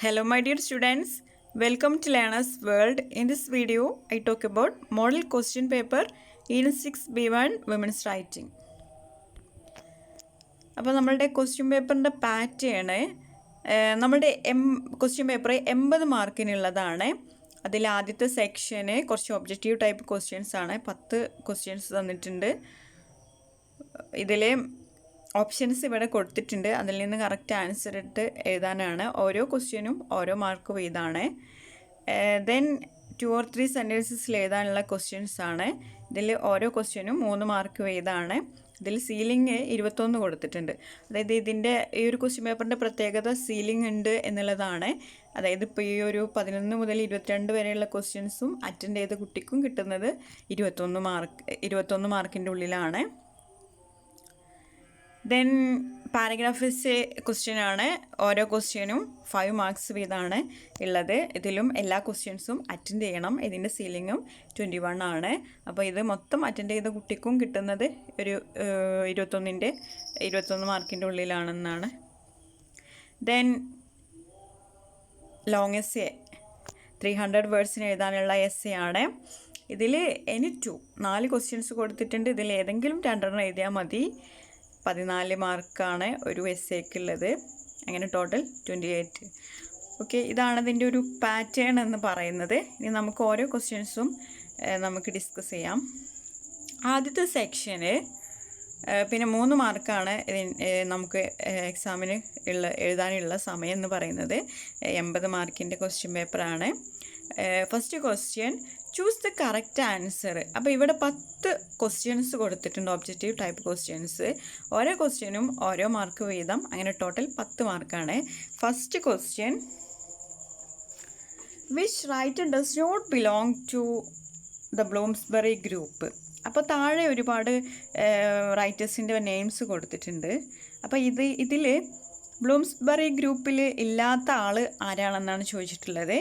Hello my dear students, welcome to Learner's World. In this video, I talk about model question paper Unit 6B1 Women's Writing. അപ്പോൾ നമ്മളുടെ question പേപ്പറിൻ്റെ pattern നമ്മളുടെ question paper 80 മാർക്കിനുള്ളതാണ്. അതിൽ ആദ്യത്തെ സെക്ഷന് കുറച്ച് objective type questions ആണ്. 10 questions തന്നിട്ടുണ്ട്. ഇതിൽ ഓപ്ഷൻസ് ഇവിടെ കൊടുത്തിട്ടുണ്ട്. അതിൽ നിന്ന് കറക്റ്റ് ആൻസർ ഇട്ട് എഴുതാനാണ്. ഓരോ ക്വസ്റ്റ്യനും ഓരോ മാർക്ക് വീതമാണ്. ദെൻ 2 or 3 സെൻറ്റൻസസിൽ എഴുതാനുള്ള ക്വസ്റ്റ്യൻസ് ആണ്. ഇതിൽ ഓരോ ക്വസ്റ്റ്യനും 3 മാർക്ക് വീതമാണ്. ഇതിൽ സീലിംഗ് 21 കൊടുത്തിട്ടുണ്ട്. അതായത് ഇതിൻ്റെ ഈ ഒരു ക്വസ്റ്റ്യൻ പേപ്പറിൻ്റെ പ്രത്യേകത സീലിംഗ് ഉണ്ട് എന്നുള്ളതാണ്. അതായത് ഇപ്പോൾ ഈ ഒരു 11 മുതൽ 22 വരെയുള്ള ക്വസ്റ്റ്യൻസും അറ്റൻഡ് ചെയ്ത കുട്ടിക്കും കിട്ടുന്നത് 21 മാർക്കിൻ്റെ ഉള്ളിലാണ്. ദെൻ പാരഗ്രാഫ്സ് ക്വസ്റ്റ്യൻ ആണ്. ഓരോ ക്വസ്റ്റ്യനും 5 മാർക്സ് വീതമാണ് ഉള്ളത്. ഇതിലും എല്ലാ ക്വസ്റ്റ്യൻസും അറ്റൻഡ് ചെയ്യണം. ഇതിൻ്റെ സീലിങ്ങും 21 ആണ്. അപ്പോൾ ഇത് മൊത്തം അറ്റൻഡ് ചെയ്ത കുട്ടിക്കും കിട്ടുന്നത് ഒരു 21 മാർക്കിൻ്റെ ഉള്ളിലാണെന്നാണ്. ദെൻ ലോങ് എസ്സേ 300 വേർഡ്സിന് എഴുതാനുള്ള എസ്സേ ആണ്. ഇതിൽ എനി 4 ക്വസ്റ്റ്യൻസ് കൊടുത്തിട്ടുണ്ട്. ഇതിൽ ഏതെങ്കിലും 2 എഴുതിയാൽ മതി. 14 മാർക്കാണ് ഒരു എസ്സേക്കുള്ളത്. അങ്ങനെ ടോട്ടൽ 28. ഓക്കെ, ഇതാണ് ഇതിൻ്റെ ഒരു പാറ്റേൺ എന്ന് പറയുന്നത്. ഇനി നമുക്ക് ഓരോ ക്വസ്റ്റ്യൻസും നമുക്ക് ഡിസ്കസ് ചെയ്യാം. ആദ്യത്തെ സെക്ഷന് പിന്നെ 3 മാർക്കാണ് നമുക്ക് എക്സാമിന് എഴുതാനുള്ള സമയം എന്ന് പറയുന്നത്. 80 മാർക്കിൻ്റെ ക്വസ്റ്റ്യൻ പേപ്പറാണ്. First question, choose the correct answer. അപ്പോൾ ഇവിടെ 10 ക്വസ്റ്റ്യൻസ് കൊടുത്തിട്ടുണ്ട്, ഒബ്ജക്റ്റീവ് ടൈപ്പ് ക്വസ്റ്റ്യൻസ്. ഓരോ ക്വസ്റ്റ്യനും ഓരോ മാർക്ക് വീതം. അങ്ങനെ ടോട്ടൽ 10 മാർക്കാണ്. First question, which writer does not belong to the Bloomsbury group. അപ്പോൾ താഴെ ഒരുപാട് റൈറ്റേഴ്സിൻ്റെ നെയിംസ് കൊടുത്തിട്ടുണ്ട്. അപ്പോൾ ഇതിൽ ബ്ലൂംസ്ബറി ഗ്രൂപ്പിൽ ഇല്ലാത്ത ആൾ ആരാണെന്നാണ് ചോദിച്ചിട്ടുള്ളത്.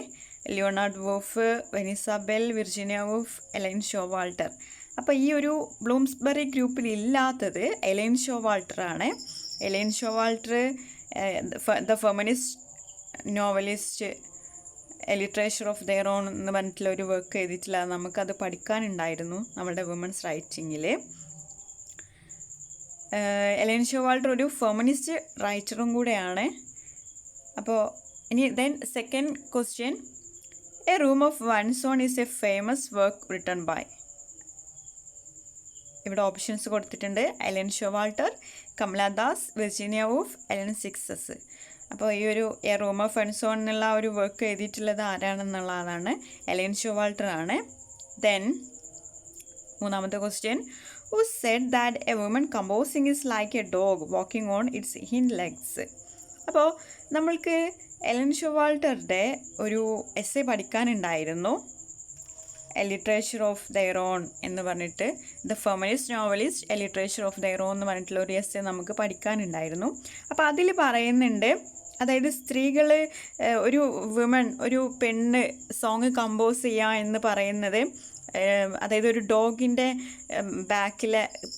Leonard Woolf, Vanessa Bell, Virginia Woolf, Elaine Showalter. അപ്പോൾ ഈ ഒരു ബ്ലൂംസ്ബറി ഗ്രൂപ്പിൽ ഇല്ലാത്തത് എലൈൻ ഷോവാൾട്ടർ ആണ്. Elaine Showalter the feminist novelist, literature of their own എന്ന് പറഞ്ഞിട്ടുള്ള ഒരു വർക്ക് എഴുതിയിട്ടില്ല. നമുക്കത് പഠിക്കാനുണ്ടായിരുന്നു നമ്മുടെ വുമൻസ് റൈറ്റിങ്ങിൽ. എലൈൻ ഷോവാൾട്ടർ ഒരു ഫെമിനിസ്റ്റ് റൈറ്ററും കൂടെയാണ്. അപ്പോൾ ഇനി then second question, a room of one's own is a famous work written by. ഇവിടെ ഓപ്ഷൻസ് കൊടുത്തിട്ടുണ്ട്. Elaine Showalter, Kamala Das, Virginia wolf, Helene Cixous. അപ്പോൾ ഈ ഒരു a room of one's own എന്നുള്ള ഒരു വർക്ക് എഴുതിയിട്ടുള്ളത് ആരാണെന്നുള്ളതാണ്. എലൻ ഷോവാൾട്ടർ ആണ്. ദെൻ മൂന്നാമത്തെ question, who said that a woman composing is like a dog walking on its hind legs. അപ്പോൾ നമ്മൾക്ക് എലൻ ഷോവാൾട്ടറുടെ ഒരു എസ്സേ പഠിക്കാനുണ്ടായിരുന്നു. A literature of their own എന്ന് പറഞ്ഞിട്ട്, the feminist novelist a literature of their own എന്ന് പറഞ്ഞിട്ടുള്ള ഒരു എസ്സേ നമുക്ക് പഠിക്കാനുണ്ടായിരുന്നു. അപ്പോൾ അതിൽ പറയുന്നുണ്ട്, അതായത് സ്ത്രീകൾ, ഒരു പെണ്ണ് സോങ് കമ്പോസ് ചെയ്യുക എന്ന് പറയുന്നത്, അതായത് ഒരു ഡോഗിൻ്റെ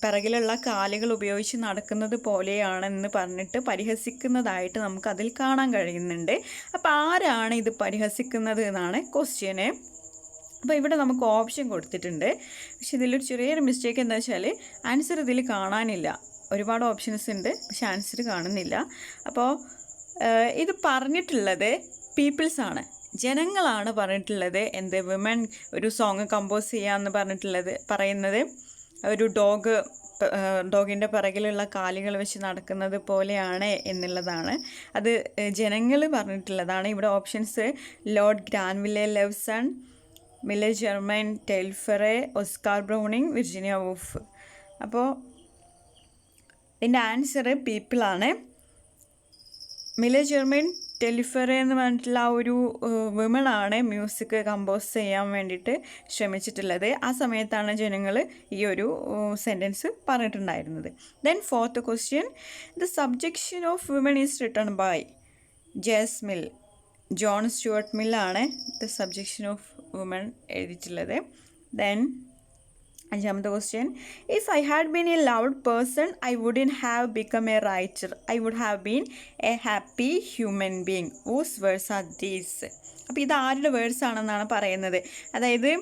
പിറകിലുള്ള കാലുകൾ ഉപയോഗിച്ച് നടക്കുന്നത് പോലെയാണെന്ന് പറഞ്ഞിട്ട് പരിഹസിക്കുന്നതായിട്ട് നമുക്ക് അതിൽ കാണാൻ കഴിയുന്നുണ്ട്. അപ്പോൾ ആരാണ് ഇത് പരിഹസിക്കുന്നത് എന്നാണ് ക്വസ്റ്റ്യന്. അപ്പോൾ ഇവിടെ നമുക്ക് ഓപ്ഷൻ കൊടുത്തിട്ടുണ്ട്. പക്ഷെ ഇതിലൊരു ചെറിയൊരു മിസ്റ്റേക്ക് എന്താ വെച്ചാൽ ആൻസർ ഇതിൽ കാണാനില്ല. ഒരുപാട് ഓപ്ഷൻസ് ഉണ്ട്, പക്ഷെ ആൻസർ കാണുന്നില്ല. അപ്പോൾ ഇത് പറഞ്ഞിട്ടുള്ളത് പീപ്പിൾസ് ആണ്, ജനങ്ങളാണ് പറഞ്ഞിട്ടുള്ളത്. എന്ത് വിമൻ ഒരു സോങ് കമ്പോസ് ചെയ്യാമെന്ന് പറയുന്നത് ഒരു ഡോഗിൻ്റെ പിറകിലുള്ള കാലുകൾ വെച്ച് നടക്കുന്നത് പോലെയാണ് എന്നുള്ളതാണ്. അത് ജനങ്ങൾ പറഞ്ഞിട്ടുള്ളതാണ്. ഇവിടെ options Lord Granville Leveson, Millie Germaine Telfer, Oscar Browning, Virginia Woolf. അപ്പോൾ ഇതിൻ്റെ ആൻസർ പീപ്പിളാണ്. മില്ലെ ജെർമൈൻ ടെലിഫറെ എന്ന് പറഞ്ഞിട്ടുള്ള ആ ഒരു വിമണാണ് മ്യൂസിക് കമ്പോസ് ചെയ്യാൻ വേണ്ടിയിട്ട് ശ്രമിച്ചിട്ടുള്ളത്. ആ സമയത്താണ് ജനങ്ങൾ ഈ ഒരു സെൻറ്റൻസ് പറഞ്ഞിട്ടുണ്ടായിരുന്നത്. Then fourth question, the subjection of women is written by J S Mill. John Stuart മില്ലാണ് ദ സബ്ജക്ഷൻ ഓഫ് വിമൺ എഴുതിയിട്ടുള്ളത്. ദെൻ അഞ്ചാമത്തെ question, if I had been a loved person I wouldn't have become a writer, I would have been a happy human being, whose words are these. അപ്പോൾ ഇത് ആരുടെ verse ആണെന്നാണ് പറയുന്നത്. അതായത്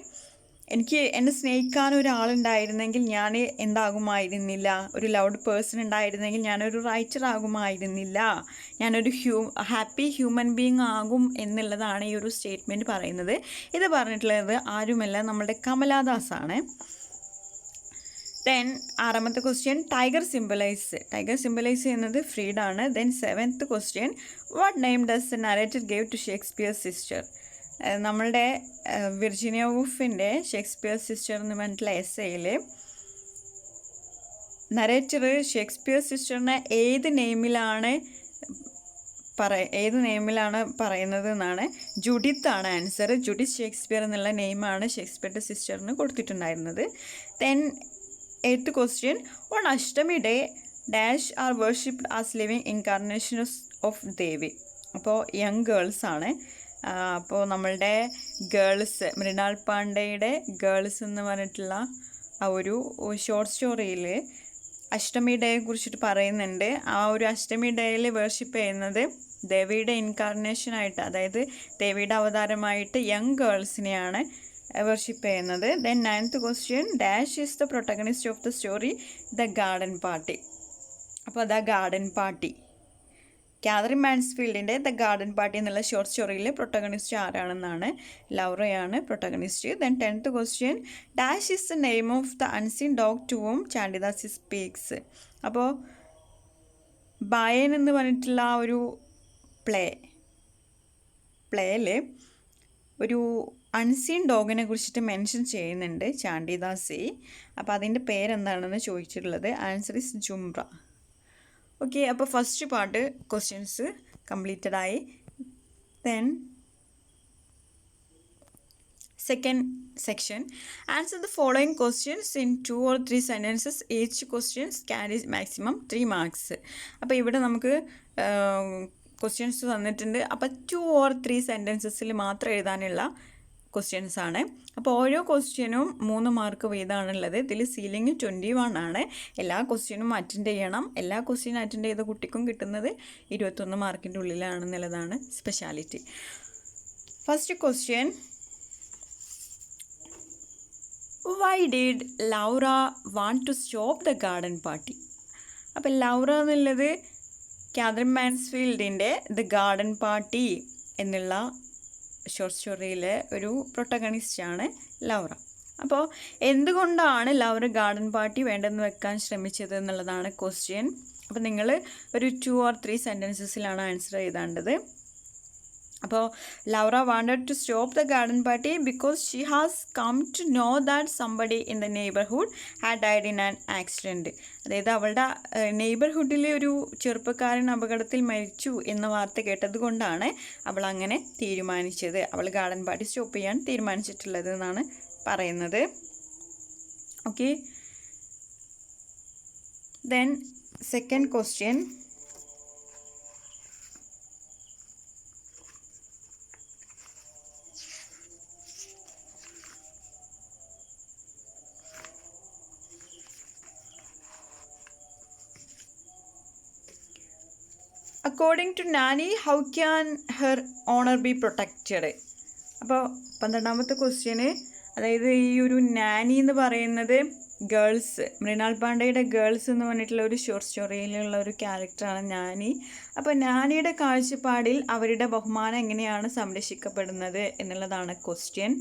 എനിക്ക് എന്നെ സ്നേഹിക്കാൻ ഒരാളുണ്ടായിരുന്നെങ്കിൽ ഞാൻ എന്താകുമായിരുന്നില്ല, ഒരു ലവ്ഡ് പേഴ്സൺ ഉണ്ടായിരുന്നെങ്കിൽ ഞാനൊരു റൈറ്റർ ആകുമായിരുന്നില്ല, ഞാനൊരു ഹാപ്പി ഹ്യൂമൻ ബീങ് ആകും എന്നുള്ളതാണ് ഈ ഒരു സ്റ്റേറ്റ്മെൻറ്റ് പറയുന്നത്. ഇത് പറഞ്ഞിട്ടുള്ളത് ആരുമല്ല, നമ്മുടെ കമലാദാസ് ആണ്. ദെൻ ആറാമത്തെ ക്വസ്റ്റ്യൻ, ടൈഗർ സിംബലൈസ് ചെയ്യുന്നത് ഫ്രീഡാണ്. Then seventh question, what name does the narrator gave to Shakespeare sister. നമ്മളുടെ വിർജീനിയ വൂഫിൻ്റെ ഷേക്സ്പിയർ സിസ്റ്റർ എന്ന് പറഞ്ഞിട്ടുള്ള എസ്സേയിൽ നരേറ്റർ ഷേക്സ്പിയർ സിസ്റ്ററിനെ ഏത് നെയിമിലാണ് പറയുന്നത് എന്നാണ്. ജുഡിത്താണ് ആൻസർ. ജുഡിത്ത് ഷേക്സ്പിയർ എന്നുള്ള നെയിമാണ് ഷേക്സ്പിയറുടെ സിസ്റ്ററിന് കൊടുത്തിട്ടുണ്ടായിരുന്നത്. Then eighth question, on Ashtami day dash are worshipped as living incarnations of Devi. അപ്പോൾ യങ് ഗേൾസ് ആണ്. അപ്പോൾ നമ്മളുടെ ഗേൾസ്, മൃണാൾ പാണ്ഡെയുടെ ഗേൾസ് എന്ന് പറഞ്ഞിട്ടുള്ള ആ ഒരു ഷോർട്ട് സ്റ്റോറിയിൽ അഷ്ടമി ഡേയെ കുറിച്ചിട്ട് പറയുന്നുണ്ട്. ആ ഒരു അഷ്ടമി ഡേയിൽ വേർഷിപ്പ് ചെയ്യുന്നത് ദേവിയുടെ ഇൻകാർണേഷനായിട്ട്, അതായത് ദേവിയുടെ അവതാരമായിട്ട് യങ് ഗേൾസിനെയാണ് വർഷിപ്പ് ചെയ്യുന്നത്. Then ninth question, dash is the protagonist of the story the garden party. അപ്പോൾ ദ ഗാർഡൻ പാർട്ടി, കാതറിൻ മാൻസ്ഫീൽഡിൻ്റെ ദ ഗാർഡൻ പാർട്ടി എന്നുള്ള ഷോർട്ട് സ്റ്റോറിയിലെ പ്രൊട്ടഗണിസ്റ്റ് ആരാണെന്നാണ്. ലൗറയാണ് protagonist. Then 10th question, dash is the name of the unseen dog to whom Chandidas speaks. അപ്പോൾ ബയൻ എന്ന് പറഞ്ഞിട്ടുള്ള ആ ഒരു പ്ലേയിൽ ഒരു അൺസീൻ ഡോഗിനെ കുറിച്ചിട്ട് മെൻഷൻ ചെയ്യുന്നുണ്ട് ചാണ്ടിദാസ്. അപ്പോൾ അതിൻ്റെ പേരെന്താണെന്ന് ചോദിച്ചിട്ടുള്ളത്. Answer is Jhumra. ഓക്കെ, അപ്പോൾ ഫസ്റ്റ് പാർട്ട് ക്വസ്റ്റ്യൻസ് കംപ്ലീറ്റഡ് ആയി. Then second section, answer the following questions in 2 or 3 sentences. Each questions carries maximum 3 marks. അപ്പോൾ ഇവിടെ നമുക്ക് ക്വസ്റ്റ്യൻസ് തന്നിട്ടുണ്ട്. അപ്പോൾ 2 or 3 sentences മാത്രം എഴുതാനുള്ള ക്വസ്റ്റ്യൻസ് ആണ്. അപ്പോൾ ഓരോ ക്വസ്റ്റ്യനും 3 മാർക്ക് വീതമാണുള്ളത്. ഇതിൽ സീലിംഗ് 21 ആണ്. എല്ലാ ക്വസ്റ്റ്യനും അറ്റൻഡ് ചെയ്യണം. എല്ലാ ക്വസ്റ്റ്യനും അറ്റൻഡ് ചെയ്ത കുട്ടിക്കും കിട്ടുന്നത് 21 മാർക്കിൻ്റെ ഉള്ളിലാണെന്നുള്ളതാണ് speciality. First question, why did Laura want to stop the garden party. അപ്പോൾ ലൗറ എന്നുള്ളത് കാതറിൻ മാൻസ്ഫീൽഡിൻ്റെ ദ ഗാർഡൻ പാർട്ടി എന്നുള്ള ഷോർട്ട് സ്റ്റോറിയിലെ ഒരു പ്രൊട്ടഗണിസ്റ്റാണ് ലൗറ. അപ്പോൾ എന്തുകൊണ്ടാണ് ലൗറ ഗാർഡൻ പാർട്ടി വേണ്ടെന്ന് വെക്കാൻ ശ്രമിച്ചത് എന്നുള്ളതാണ് ക്വസ്റ്റ്യൻ. അപ്പോൾ നിങ്ങൾ ഒരു 2 or 3 sentences ആൻസർ എഴുതേണ്ടത്. അപ്പോൾ Laura wanted to stop the garden party because she has come to know that somebody in the neighbourhood had died in an accident. അതായത് അവളുടെ നെയ്ബർഹുഡിലെ ഒരു ചെറുപ്പക്കാരൻ അപകടത്തിൽ മരിച്ചു എന്ന വാർത്ത കേട്ടത് കൊണ്ടാണ് അവൾ അങ്ങനെ തീരുമാനിച്ചത്. അവൾ ഗാർഡൻ പാർട്ടി സ്റ്റോപ്പ് ചെയ്യാൻ തീരുമാനിച്ചിട്ടുള്ളത് എന്നാണ് പറയുന്നത്. Okay, then second question, according to Nani how can her honour be protected. അപ്പോൾ 12ാമത്തെ ക്വസ്റ്റ്യന്, അതായത് ഈ ഒരു നാനി എന്ന് പറയുന്നത് ഗേൾസ്, മൃണാൾ പാണ്ഡെയുടെ ഗേൾസ് എന്ന് പറഞ്ഞിട്ടുള്ള ഒരു ഷോർട്ട് സ്റ്റോറിയിലുള്ള ഒരു ക്യാരക്ടറാണ് നാനി. അപ്പോൾ നാനിയുടെ കാഴ്ചപ്പാടിൽ അവരുടെ ബഹുമാനം എങ്ങനെയാണ് സംരക്ഷിക്കപ്പെടുന്നത് എന്നുള്ളതാണ് question.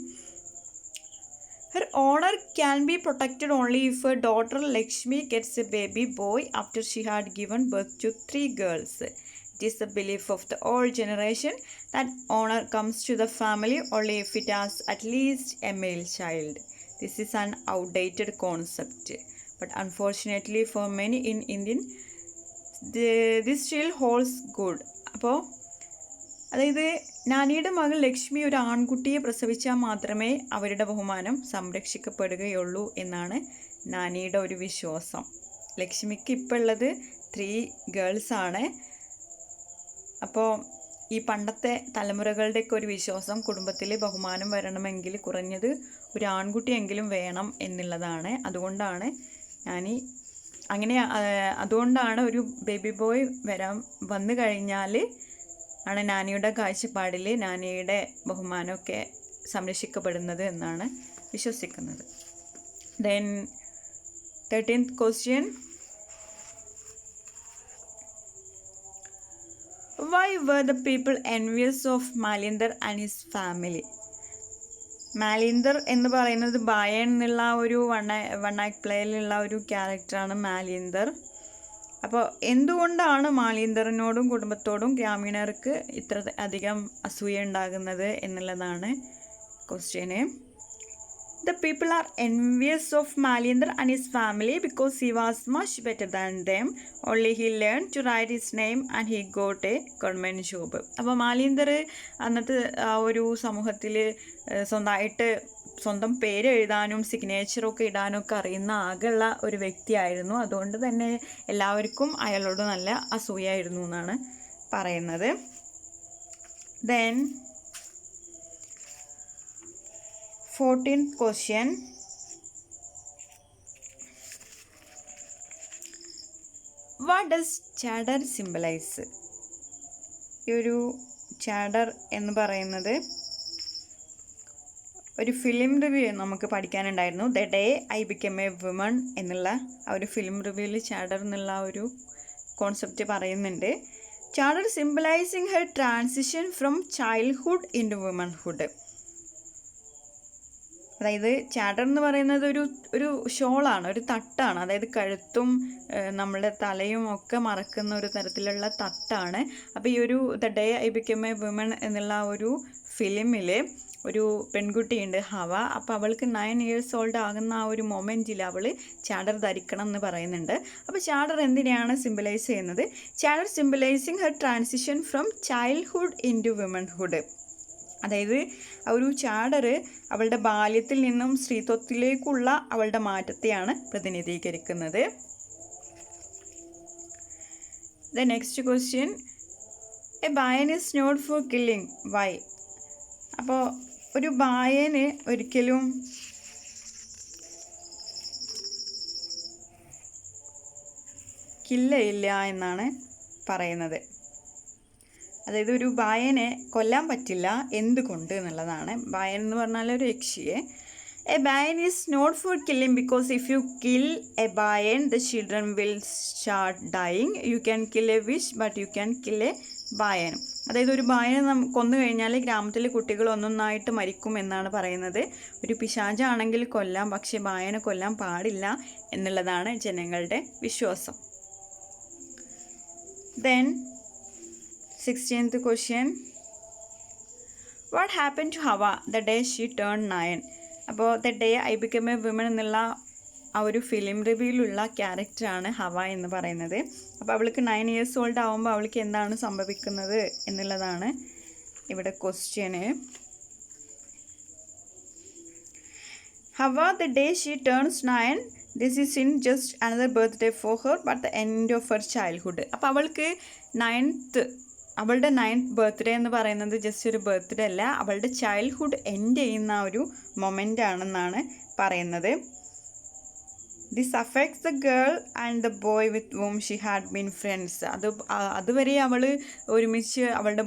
Her honor can be protected only if her daughter Lakshmi gets a baby boy after she had given birth to 3 girls. It is the belief of the old generation that honor comes to the family only if it has at least a male child. This is an outdated concept, but unfortunately for many in Indian, this still holds good. അപ്പോൾ അതായത് നാനിയുടെ മകൾ ലക്ഷ്മി ഒരു ആൺകുട്ടിയെ പ്രസവിച്ചാൽ മാത്രമേ അവരുടെ ബഹുമാനം സംരക്ഷിക്കപ്പെടുകയുള്ളൂ എന്നാണ് നാനിയുടെ ഒരു വിശ്വാസം. ലക്ഷ്മിക്ക് ഇപ്പോൾ ഉള്ളത് 3 ഗേൾസാണ്. അപ്പോൾ ഈ പണ്ടത്തെ തലമുറകളുടെയൊക്കെ ഒരു വിശ്വാസം കുടുംബത്തിൽ ബഹുമാനം വരണമെങ്കിൽ കുറഞ്ഞത് ഒരു ആൺകുട്ടിയെങ്കിലും വേണം എന്നുള്ളതാണ്. അതുകൊണ്ടാണ് അതുകൊണ്ടാണ് ഒരു ബേബി ബോയ് വന്നു കഴിഞ്ഞാൽ ആണ് നാനിയുടെ കാഴ്ചപ്പാടിൽ നാനിയുടെ ബഹുമാനമൊക്കെ സംരക്ഷിക്കപ്പെടുന്നത് എന്നാണ് വിശ്വസിക്കുന്നത്. Then 13th question. Why were the people envious of Malinder and his family? Malindar എന്ന് പറയുന്നത് ബായൻ എന്നുള്ള ഒരു വൺ ആക്ട് പ്ലേയിലുള്ള ഒരു ക്യാരക്ടറാണ് മാലിന്ദർ. അപ്പോൾ എന്തുകൊണ്ടാണ് മാലിന്ദറിനോടും കുടുംബത്തോടും ഗ്രാമീണർക്ക് ഇത്ര അധികം അസൂയ ഉണ്ടാകുന്നത് എന്നുള്ളതാണ് question. The people are envious of Malinder and his family because he was much better than them. Only he learned to write his name and he got a government job. അപ്പോൾ മാലിന്ദർ അന്നത്തെ ആ ഒരു സമൂഹത്തിൽ സ്വന്തം പേര് എഴുതാനും സിഗ്നേച്ചറൊക്കെ ഇടാനും ഒക്കെ അറിയുന്ന ആകെയുള്ള ഒരു വ്യക്തിയായിരുന്നു. അതുകൊണ്ട് തന്നെ എല്ലാവർക്കും അയാളോട് നല്ല അസൂയായിരുന്നു എന്നാണ് പറയുന്നത്. Then 14th question. What does chadar symbolize? ഈ ഒരു ചാഡർ എന്ന് പറയുന്നത് ഒരു ഫിലിം റിവ്യൂ നമുക്ക് പഠിക്കാനുണ്ടായിരുന്നു. The day I become a woman എന്നുള്ള ആ ഒരു ഫിലിം റിവ്യൂവിൽ ചാഡർ എന്നുള്ള ഒരു കോൺസെപ്റ്റ് പറയുന്നുണ്ട്. Chador symbolising her transition from childhood into womanhood. അതായത് ചാഡർ എന്ന് പറയുന്നത് ഒരു ഷോളാണ്, ഒരു തട്ടാണ്. അതായത് കഴുത്തും നമ്മുടെ തലയും ഒക്കെ മറക്കുന്ന ഒരു തരത്തിലുള്ള തട്ടാണ്. അപ്പോൾ ഈ ഒരു the day I become a woman എന്നുള്ള ഒരു ഫിലിമിൽ ഒരു പെൺകുട്ടിയുണ്ട് ഹവ. അപ്പോൾ അവൾക്ക് 9 years ഓൾഡ് ആകുന്ന ആ ഒരു മൊമെൻറ്റിൽ അവൾ ചാഡർ ധരിക്കണം എന്ന് പറയുന്നുണ്ട്. അപ്പോൾ ചാഡർ എന്തിനെയാണ് സിംബലൈസ് ചെയ്യുന്നത്? Chador symbolising her transition from childhood into womanhood. അതായത് ആ ഒരു ചാഡർ അവളുടെ ബാല്യത്തിൽ നിന്നും സ്ത്രീത്വത്തിലേക്കുള്ള അവളുടെ മാറ്റത്തെയാണ് പ്രതിനിധീകരിക്കുന്നത്. The next question. A Bayen is not for killing. Why? അപ്പോൾ ഒരു ബായന് ഒരിക്കലും കില്ലയില്ല എന്നാണ് പറയുന്നത്. അതായത് ഒരു ബായനെ കൊല്ലാൻ പറ്റില്ല, എന്തുകൊണ്ട് എന്നുള്ളതാണ്. ബായൻ എന്ന് പറഞ്ഞാൽ ഒരു യക്ഷിയെ. A Bayen is not for killing because if you kill a Bayen the children will start dying. You can kill a witch but you can kill a ബായനും. അതായത് ഒരു ബായനെ കൊന്നു കഴിഞ്ഞാൽ ഗ്രാമത്തിലെ കുട്ടികൾ ഒന്നൊന്നായിട്ട് മരിക്കും എന്നാണ് പറയുന്നത്. ഒരു പിശാചാണെങ്കിൽ കൊല്ലാം, പക്ഷെ ബായനെ കൊല്ലാൻ പാടില്ല എന്നുള്ളതാണ് ജനങ്ങളുടെ വിശ്വാസം. Then 16th question. What happened to Hava the day she turned 9? അപ്പോൾ the day I become a woman എന്നുള്ള ആ ഒരു ഫിലിം റിവ്യൂവിലുള്ള ക്യാരക്ടറാണ് ഹവ എന്ന് പറയുന്നത്. അപ്പോൾ അവൾക്ക് 9 years ഓൾഡ് ആകുമ്പോൾ അവൾക്ക് എന്താണ് സംഭവിക്കുന്നത് എന്നുള്ളതാണ് ഇവിടെ question. Hawa the day she turns 9. This is in just another birthday for her but the end of her childhood. അപ്പോൾ അവൾക്ക് അവളുടെ 9th ബർത്ത്ഡേ എന്ന് പറയുന്നത് ജസ്റ്റ് ഒരു ബർത്ത്ഡേ അല്ല, അവളുടെ ചൈൽഡ്ഹുഡ് എൻഡ് ചെയ്യുന്ന ഒരു മൊമെൻ്റ് ആണെന്നാണ് പറയുന്നത്. This affects the girl and the boy with womb she had been friends. അതുവരെ അവൾ ഒരുമിച്ച് അവളുടെ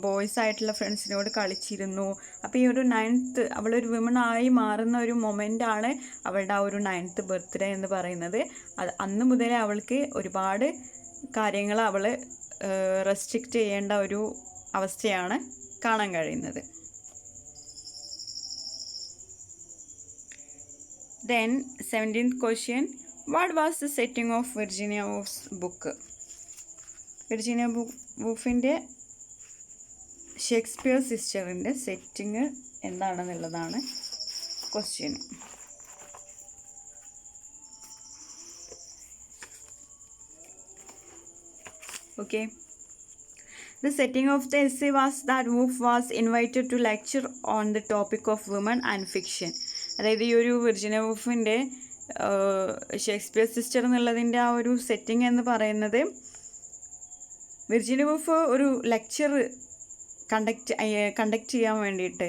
ബോയ്സ് ആയിട്ടുള്ള ഫ്രണ്ട്സിനോട് കളിച്ചിരുന്നു. അപ്പോൾ ഈ ഒരു 9th അവളൊരു വിമൺ ആയി മാറുന്ന ഒരു മൊമെൻ്റാണ് അവളുടെ ആ ഒരു 9th ബർത്ത്ഡേ എന്ന് പറയുന്നത്. അന്ന് മുതലേ അവൾക്ക് ഒരുപാട് കാര്യങ്ങൾ അവൾ റെസ്ട്രിക്റ്റ് ചെയ്യേണ്ട ഒരു അവസ്ഥയാണ് കാണാൻ കഴിയുന്നത്. Then 17th question. What was the setting of Virginia Woolf's book? Virginia വൂൾഫിൻ്റെ ഷേക്സ്പിയർ സിസ്റ്ററിൻ്റെ സെറ്റിങ് എന്താണെന്നുള്ളതാണ് question. Okay. The setting of the essay was that Woolf was invited to lecture on the topic of women and fiction. അതായത് ഈ ഒരു Virginia വൂൾഫിൻ്റെ Shakespeare sister എന്നുള്ളതിൻ്റെ ആ ഒരു സെറ്റിംഗ് എന്ന് പറയുന്നത് വിർജീനിയ വുൾഫ് ഒരു ലെക്ചർ കണ്ടക്ട് ചെയ്യാൻ വേണ്ടിയിട്ട്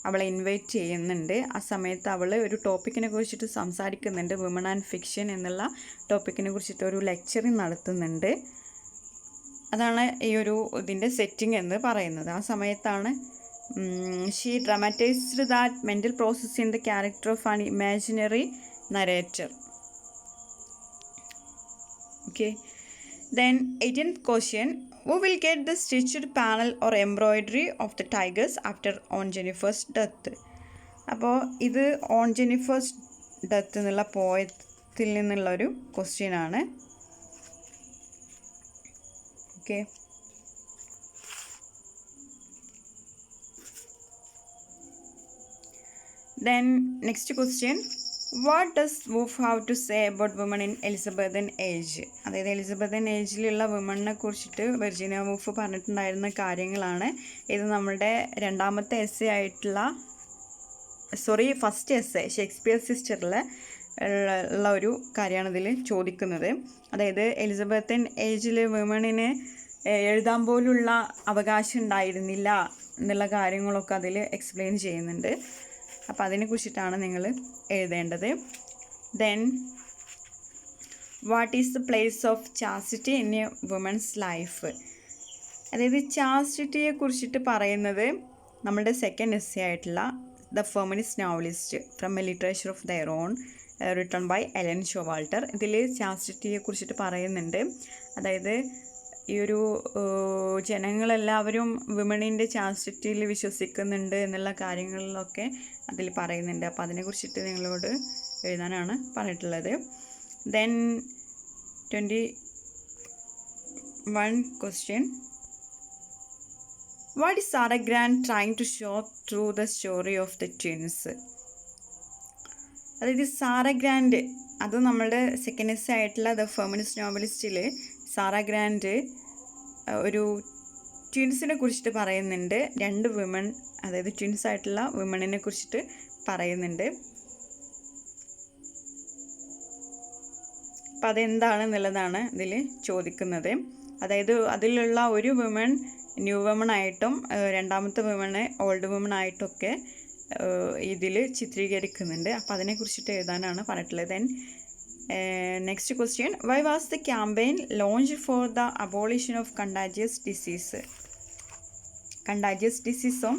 അവളെ ഇൻവൈറ്റ് ചെയ്യുന്നുണ്ട്. ആ സമയത്ത് അവൾ ഒരു ടോപ്പിക്കിനെ കുറിച്ചിട്ട് സംസാരിക്കുന്നുണ്ട്. വിമൺ ആൻഡ് ഫിക്ഷൻ എന്നുള്ള ടോപ്പിക്കിനെ കുറിച്ചിട്ട് ഒരു ലെക്ചറിങ് നടത്തുന്നുണ്ട്. അതാണ് ഈ ഒരു ഇതിൻ്റെ സെറ്റിംഗ് എന്ന് പറയുന്നത്. ആ സമയത്താണ് she dramatised that mental process in the character of an imaginary narrator. Okay, then 18th question, who will get the stitched panel or embroidery of the tigers after on Jennifer's death? അപ്പോൾ ഇത് on ജെന്നിഫേഴ്സ് death എന്നുള്ള പോയത്തിൽ നിന്നുള്ളൊരു question ആണ്. Okay, then next question, what does Woolf have to say about woman in Elizabethan age? അതായത് Elizabethan ഏജിലുള്ള വുമണിനെ കുറിച്ചിട്ട് Virginia wolf പറഞ്ഞിട്ടുണ്ടായിരുന്ന കാര്യങ്ങളാണ്. ഇത് നമ്മളുടെ രണ്ടാമത്തെ എസ്സേ ആയിട്ടുള്ള ഫസ്റ്റ് എസ്സേ ഷേക്സ്പിയർ സിസ്റ്ററിൽ ഉള്ള ഒരു കാര്യമാണ് ഇതിൽ ചോദിക്കുന്നത്. അതായത് എലിസബത്തൻ ഏജിൽ വുമണിന് എഴുതാൻ പോലുള്ള അവകാശം ഉണ്ടായിരുന്നില്ല എന്നുള്ള കാര്യങ്ങളൊക്കെ അതിൽ എക്സ്പ്ലെയിൻ ചെയ്യുന്നുണ്ട്. അപ്പോൾ അതിനെക്കുറിച്ചിട്ടാണ് നിങ്ങൾ എഴുതേണ്ടത്. Then what is the place of chastity in a woman's life? അതായത് ചാസ്റ്റിറ്റിയെ കുറിച്ചിട്ട് പറയുന്നത് നമ്മുടെ സെക്കൻഡ് എസ്സേ ആയിട്ടുള്ള the feminist novelist from a literature of their own written by Elaine Showalter. ഇതിൽ ചാസ്റ്റിറ്റിയെ കുറിച്ചിട്ട് പറയുന്നുണ്ട്. അതായത് ഈ ഒരു ജനങ്ങളെല്ലാവരും വിമണിൻ്റെ ചാസ്റ്റിറ്റിയിൽ വിശ്വസിക്കുന്നുണ്ട് എന്നുള്ള കാര്യങ്ങളിലൊക്കെ അതിൽ പറയുന്നുണ്ട്. അപ്പോൾ അതിനെക്കുറിച്ചിട്ട് നിങ്ങളോട് എഴുതാനാണ് പറഞ്ഞിട്ടുള്ളത്. Then 21 question, what is Sara Grand trying to show through the story of the twins? അതായത് സാറ ഗ്രാൻഡ് അത് നമ്മളുടെ സെക്കൻഡ് എസ്സേ ആയിട്ടുള്ള ദ ഫെമിനിസ്റ്റ് നോവലിസ്റ്റിൽ സാറ ഗ്രാൻഡ് ഒരു ട്വിൻസിനെ കുറിച്ചിട്ട് പറയുന്നുണ്ട്. 2 വിമൺ, അതായത് ട്വിൻസ് ആയിട്ടുള്ള വിമണിനെ കുറിച്ചിട്ട് പറയുന്നുണ്ട്. അപ്പം അതെന്താണെന്നുള്ളതാണ് ഇതിൽ ചോദിക്കുന്നത്. അതായത് അതിലുള്ള ഒരു വിമൺ ന്യൂ വിമൺ ആയിട്ടും രണ്ടാമത്തെ വിമണ് ഓൾഡ് വിമൺ ആയിട്ടൊക്കെ ഇതിൽ ചിത്രീകരിക്കുന്നുണ്ട്. അപ്പോൾ അതിനെക്കുറിച്ചിട്ട് എഴുതാനാണ് പറഞ്ഞിട്ടുള്ളത്. Then next question, why was the campaign launch for the abolition of contagious disease? Contagious ഡിസീസും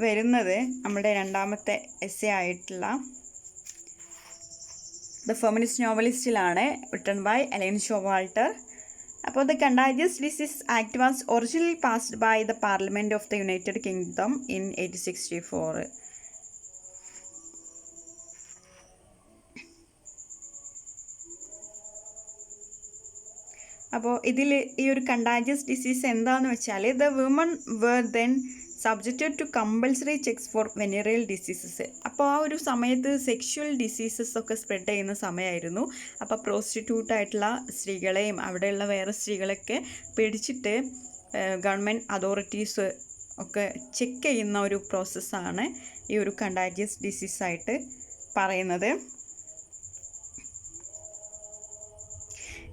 വരുന്നത് നമ്മുടെ രണ്ടാമത്തെ എസ്സേ ആയിട്ടുള്ള ദ ഫെമിനിസ്റ്റ് നോവലിസ്റ്റിലാണ്, റിട്ടൺ ബൈ എലൻ ഷോവാൾട്ടർ. അപ്പോൾ the contagious disease act was originally passed by the parliament of the United Kingdom in 1864. അപ്പോൾ ഇതിൽ ഈ ഒരു കണ്ടാജിയസ് ഡിസീസ് എന്താണെന്ന് വെച്ചാൽ the woman were then subjected to compulsory checks for venereal diseases. അപ്പോൾ ആ ഒരു സമയത്ത് സെക്ഷുവൽ ഡിസീസസ് ഒക്കെ സ്പ്രെഡ് ചെയ്യുന്ന സമയമായിരുന്നു. അപ്പോൾ പ്രോസ്റ്റിറ്റ്യൂട്ടായിട്ടുള്ള സ്ത്രീകളെയും അവിടെയുള്ള വേറെ സ്ത്രീകളൊക്കെ പിടിച്ചിട്ട് ഗവൺമെൻറ് അതോറിറ്റീസ് ഒക്കെ ചെക്ക് ചെയ്യുന്ന ഒരു പ്രോസസ്സാണ് ഈ ഒരു കണ്ടാജിയസ് ഡിസീസായിട്ട് പറയുന്നത്.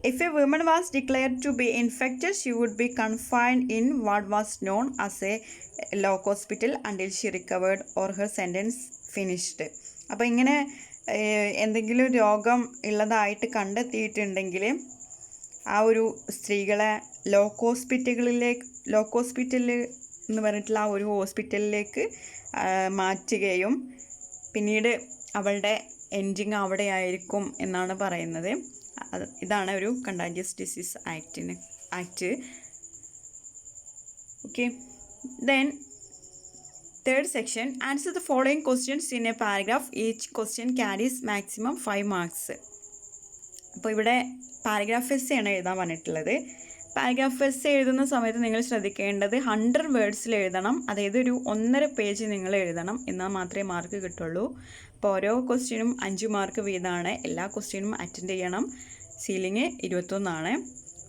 If a woman was declared to be infected, she would be confined in what was known as a lock hospital until she recovered or her sentence finished. അപ്പോൾ ഇങ്ങനെ എന്തെങ്കിലും രോഗം ഉള്ളതായിട്ട് കണ്ടെത്തിയിട്ടുണ്ടെങ്കിൽ ആ ഒരു സ്ത്രീകളെ ലോക്ക് ഹോസ്പിറ്റൽ എന്ന് പറഞ്ഞിട്ടുള്ള ആ ഒരു ഹോസ്പിറ്റലിലേക്ക് മാറ്റുകയും പിന്നീട് അവളുടെ എൻഡിങ് അവിടെ ആയിരിക്കും എന്നാണ് പറയുന്നത്. ഇതാണ് ഒരു contagious disease act. Okay, then third section, answer the following questions in A paragraph. Each question carries maximum 5 marks. അപ്പോൾ ഇവിടെ പാരഗ്രാഫ് എസ്സേ ആണ് എഴുതാൻ പറഞ്ഞിട്ടുള്ളത്. പാരഗ്രാഫ് എസ്സേ എഴുതുന്ന സമയത്ത് നിങ്ങൾ ശ്രദ്ധിക്കേണ്ടത് 100 വേർഡ്സിൽ എഴുതണം. അതായത് ഒരു 1.5 പേജ് നിങ്ങൾ എഴുതണം, എന്നാൽ മാത്രമേ മാർക്ക് കിട്ടുള്ളൂ. അപ്പോൾ ഓരോ ക്വസ്റ്റ്യനും 5 മാർക്ക് വീതമാണ്. എല്ലാ ക്വസ്റ്റ്യനും അറ്റൻഡ് ചെയ്യണം. സീലിംഗ് 21 ആണ്.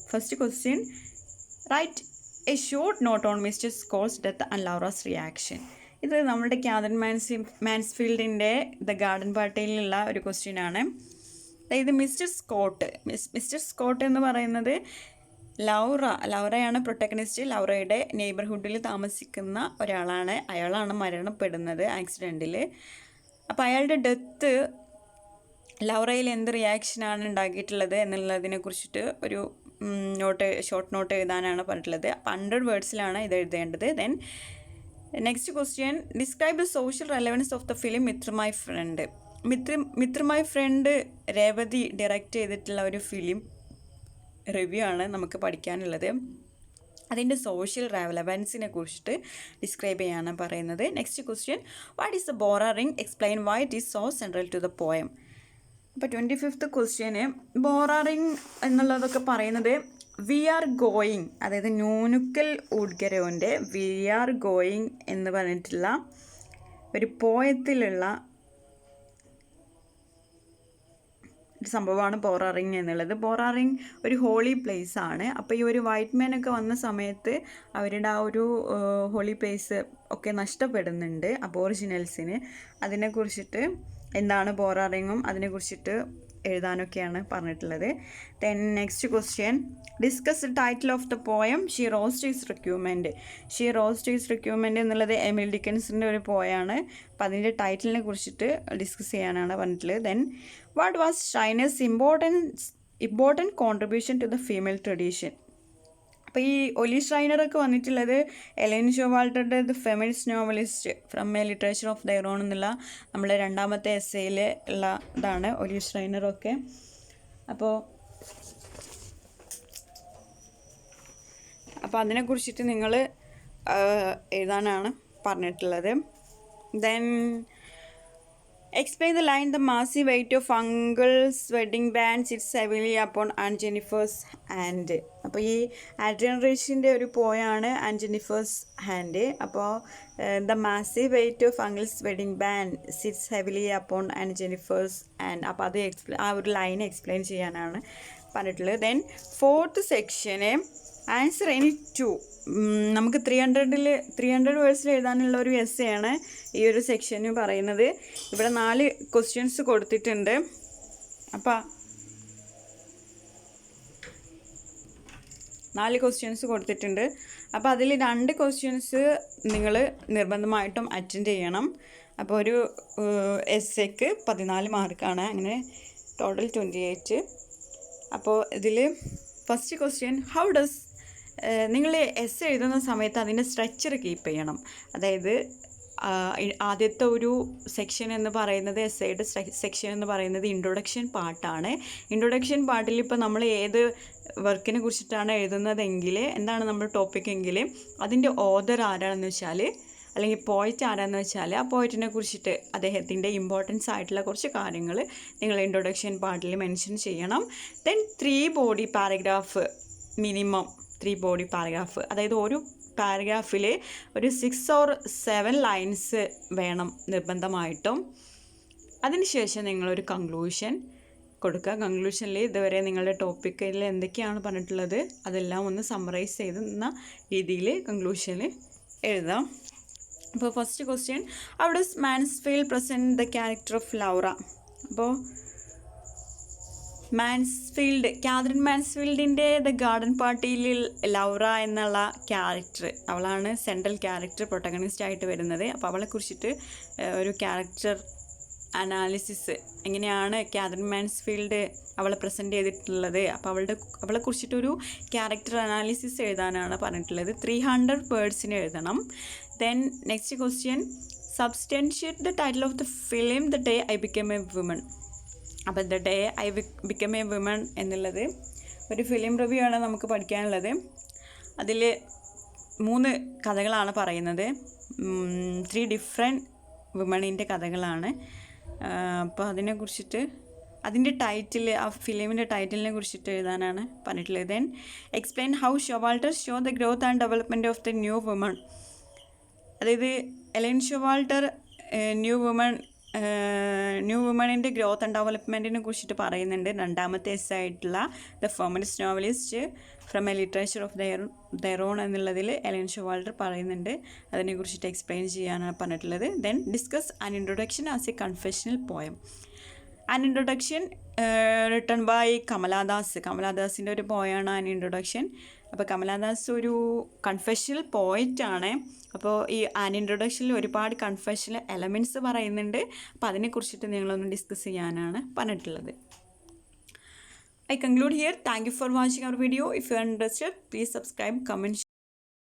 First question, write a short note on Mr Scott's death and Laura's reaction. ഇത് നമ്മുടെ കാതറിൻ മാൻസ്ഫീൽഡിൻ്റെ ദ ഗാർഡൻ പാർട്ടിയിലുള്ള ഒരു ക്വസ്റ്റ്യൻ ആണ്. അതായത് മിസ്റ്റർ സ്കോട്ട് എന്ന് പറയുന്നത് ലൗറയാണ് പ്രൊട്ടഗണിസ്റ്റ്. ലൗറയുടെ നെയ്ബർഹുഡിൽ താമസിക്കുന്ന ഒരാളാണ്. അയാളാണ് മരണപ്പെടുന്നത് ആക്സിഡൻറ്റിൽ. അപ്പോൾ അയാളുടെ ഡെത്ത് ലൗറയിൽ എന്ത് റിയാക്ഷനാണ് ഉണ്ടാക്കിയിട്ടുള്ളത് എന്നുള്ളതിനെ കുറിച്ചിട്ട് ഒരു ഷോർട്ട് നോട്ട് എഴുതാനാണ് പറഞ്ഞിട്ടുള്ളത്. അപ്പോൾ 100 വേർഡ്സിലാണ് ഇത് എഴുതേണ്ടത്. Then next question, describe the social relevance of the film Mitr my friend. Mitr my friend Revathi direct ചെയ്തിട്ടുള്ള ഒരു ഫിലിം റിവ്യൂ ആണ് നമുക്ക് പഠിക്കാനുള്ളത്. അതിൻ്റെ സോഷ്യൽ റെലവൻസിനെ കുറിച്ചിട്ട് ഡിസ്ക്രൈബ് ചെയ്യാനാണ് പറയുന്നത്. Next question, what is the Bora Ring, explain why it is so central to the poem. അപ്പോൾ 25th ക്വസ്റ്റ്യന് ബോറ റിംഗ് എന്നുള്ളതൊക്കെ പറയുന്നത് വി ആർ ഗോയിങ്, അതായത് നൂനുക്കൽ ഊഡ്ഗരവിൻ്റെ വി ആർ ഗോയിങ് എന്ന് പറഞ്ഞിട്ടുള്ള ഒരു പോയത്തിലുള്ള ഒരു സംഭവമാണ് ബോറ റിംഗ് എന്നുള്ളത്. ബോറ റിംഗ് ഒരു ഹോളി പ്ലേസ് ആണ്. അപ്പോൾ ഈ ഒരു വൈറ്റ് മാനൊക്കെ വന്ന സമയത്ത് അവരുടെ ആ ഒരു ഹോളി പ്ലേസ് ഒക്കെ നഷ്ടപ്പെടുന്നുണ്ട് അബോറിജിനൽസിന്. അതിനെക്കുറിച്ചിട്ട് എന്താണ് ബോറ റിംഗും അതിനെക്കുറിച്ചിട്ട് എഴുതാനൊക്കെയാണ് പറഞ്ഞിട്ടുള്ളത്. Then next question, discuss title of the poem she rose to is requirement. She rose to is requirement എന്നുള്ളത് എമിൽ ഡിക്കൻസിൻ്റെ ഒരു പോയാണ്. അപ്പോൾ അതിൻ്റെ ടൈറ്റിലിനെ കുറിച്ചിട്ട് ഡിസ്കസ് ചെയ്യാനാണ് പറഞ്ഞിട്ടുള്ളത്. Then what was Schreiner's important contribution to the female tradition. അപ്പോൾ ഈ ഒലി ഷ്രൈനറൊക്കെ വന്നിട്ടുള്ളത് എലൻ ഷോവാൾട്ടറുടെ the feminist novelist from a literature of their own എന്നുള്ള നമ്മളെ 2ാമത്തെ എസ്സേയിൽ ഉള്ള ഇതാണ് ഒലി ഷ്രൈനറൊക്കെ. അപ്പോൾ അതിനെക്കുറിച്ചിട്ട് നിങ്ങൾ എഴുതാനാണ് പറഞ്ഞിട്ടുള്ളത്. Then explain the line, the massive weight of uncle's wedding band sits heavily upon Aunt Jennifer's hand. അപ്പോൾ ഈ ആഡ്രിയൻ റീച്ചിൻ്റെ ഒരു പോയാണ് ആൻഡ് ജെന്നിഫേഴ്സ് ഹാൻഡ്. അപ്പോൾ the massive weight of uncle's wedding band sits heavily upon and Jennifer's hand. അപ്പോൾ അത് ആ ഒരു ലൈൻ എക്സ്പ്ലെയിൻ ചെയ്യാനാണ് പറഞ്ഞിട്ടുള്ളത്. ദെൻ 4th സെക്ഷന് ആൻസർ എനി 2. നമുക്ക് 300 വേർഡ്സിൽ എഴുതാനുള്ള ഒരു എസ്സേ ആണ് ഈ ഒരു സെക്ഷന് പറയുന്നത്. ഇവിടെ 4 ക്വസ്റ്റ്യൻസ് കൊടുത്തിട്ടുണ്ട്. അപ്പോൾ 4 ക്വസ്റ്റ്യൻസ് കൊടുത്തിട്ടുണ്ട്. അപ്പോൾ അതിൽ 2 ക്വസ്റ്റ്യൻസ് നിങ്ങൾ നിർബന്ധമായിട്ടും അറ്റൻഡ് ചെയ്യണം. അപ്പോൾ ഒരു എസ്സേക്ക് 14 മാർക്കാണ്, അങ്ങനെ ടോട്ടൽ 28. അപ്പോൾ ഇതിൽ ഫസ്റ്റ് ക്വസ്റ്റ്യൻ, ഹൗ ഡസ്, നിങ്ങൾ എസ്സേ എഴുതുന്ന സമയത്ത് അതിൻ്റെ സ്ട്രക്ചർ കീപ്പ് ചെയ്യണം. അതായത് ആദ്യത്തെ ഒരു സെക്ഷൻ എന്ന് പറയുന്നത് എസ്സേയുടെ സെക്ഷൻ എന്ന് പറയുന്നത് ഇൻട്രൊഡക്ഷൻ പാർട്ടാണ്. ഇൻട്രൊഡക്ഷൻ പാർട്ടിൽ ഇപ്പോൾ നമ്മൾ ഏത് വർക്കിനെ കുറിച്ചിട്ടാണ് എഴുതുന്നതെങ്കിൽ, എന്താണ് നമ്മുടെ ടോപ്പിക് എങ്കിൽ അതിൻ്റെ ഓഥർ ആരാണെന്ന് വെച്ചാൽ, അല്ലെങ്കിൽ പോയിറ്റ് ആരാണെന്ന് വെച്ചാൽ ആ പോയിറ്റിനെ കുറിച്ചിട്ട് അദ്ദേഹത്തിൻ്റെ ഇമ്പോർട്ടൻസ് ആയിട്ടുള്ള കുറച്ച് കാര്യങ്ങൾ നിങ്ങൾ ഇൻട്രൊഡക്ഷൻ പാർട്ടിൽ മെൻഷൻ ചെയ്യണം. Then 3 body paragraph, minimum 3 body paragraph, അതായത് ഒരു പാരഗ്രാഫിൽ ഒരു 6 or 7 ലൈൻസ് വേണം നിർബന്ധമായിട്ടും. അതിനുശേഷം നിങ്ങളൊരു കൺക്ലൂഷൻ കൊടുക്കുക. കൺക്ലൂഷനിൽ ഇതുവരെ നിങ്ങളുടെ ടോപ്പിക്കിൽ എന്തൊക്കെയാണ് പറഞ്ഞിട്ടുള്ളത് അതെല്ലാം ഒന്ന് സമ്മറൈസ് ചെയ്യുന്ന രീതിയിൽ കൺക്ലൂഷനിൽ എഴുതാം. അപ്പോൾ first question, how does Mansfield present the character of Laura. അപ്പോൾ കാതറിൻ മാൻസ്ഫീൽഡിൻ്റെ ദ ഗാർഡൻ പാർട്ടിയിൽ ലൗറ എന്നുള്ള ക്യാരക്ടർ, അവളാണ് സെൻട്രൽ ക്യാരക്ടർ, പ്രൊട്ടഗണിസ്റ്റ് ആയിട്ട് വരുന്നത്. അപ്പോൾ അവളെക്കുറിച്ചിട്ട് ഒരു ക്യാരക്ടർ അനാലിസിസ്, എങ്ങനെയാണ് കാതറിൻ മാൻസ്ഫീൽഡ് അവളെ പ്രസൻറ്റ് ചെയ്തിട്ടുള്ളത്, അപ്പോൾ അവളെക്കുറിച്ചിട്ടൊരു ക്യാരക്ടർ അനാലിസിസ് എഴുതാനാണ് പറഞ്ഞിട്ടുള്ളത്. 300 വേർഡ്സിന് എഴുതണം. Then next question, substantiate the title of the film the day I become a woman. അപ്പോൾ the day I become a woman എന്നുള്ളത് ഒരു ഫിലിം റിവ്യൂ ആണ് നമുക്ക് പഠിക്കാനുള്ളത്. അതിൽ 3 കഥകളാണ് പറയുന്നത്. 3 ഡിഫറെൻറ്റ് വുമണിൻ്റെ കഥകളാണ്. അപ്പോൾ അതിനെക്കുറിച്ചിട്ട് അതിൻ്റെ ടൈറ്റിൽ, ആ ഫിലിമിൻ്റെ ടൈറ്റിലിനെ കുറിച്ചിട്ട് എഴുതാനാണ് പറഞ്ഞിട്ടുള്ളത്. Then explain how Showalter show the growth and development of the new woman. അതായത് എലൻ ഷോവാൾട്ടർ ന്യൂ വുമണിൻ്റെ ഗ്രോത്ത് ആൻഡ് ഡെവലപ്മെൻറ്റിനെ കുറിച്ചിട്ട് പറയുന്നുണ്ട്. 2ാമത്തെ എസ്സേ ആയിട്ടുള്ള the feminist novelist from a literature of their own എന്നുള്ളതിൽ എലൻ ഷോവാൾട്ടർ പറയുന്നുണ്ട്. അതിനെക്കുറിച്ചിട്ട് എക്സ്പ്ലെയിൻ ചെയ്യാനാണ് പറഞ്ഞിട്ടുള്ളത്. Then discuss an introduction as a confessional poem. An introduction written by Kamala Das. കമലാദാസിൻ്റെ ഒരു പോയാണ് ആൻ ഇൻട്രൊഡക്ഷൻ. അപ്പോൾ കമലാദാസ് ഒരു കൺഫെഷണൽ പോയിറ്റാണ്. അപ്പോൾ ഈ ആൻ ഇൻട്രൊഡക്ഷനിൽ ഒരുപാട് കൺഫെഷണൽ എലമെൻറ്റ്സ് പറയുന്നുണ്ട്. അപ്പോൾ അതിനെക്കുറിച്ചിട്ട് നിങ്ങളൊന്ന് ഡിസ്കസ് ചെയ്യാനാണ് പറഞ്ഞിട്ടുള്ളത്. I conclude here. Thank you for watching our video. If you are interested, please subscribe, comment,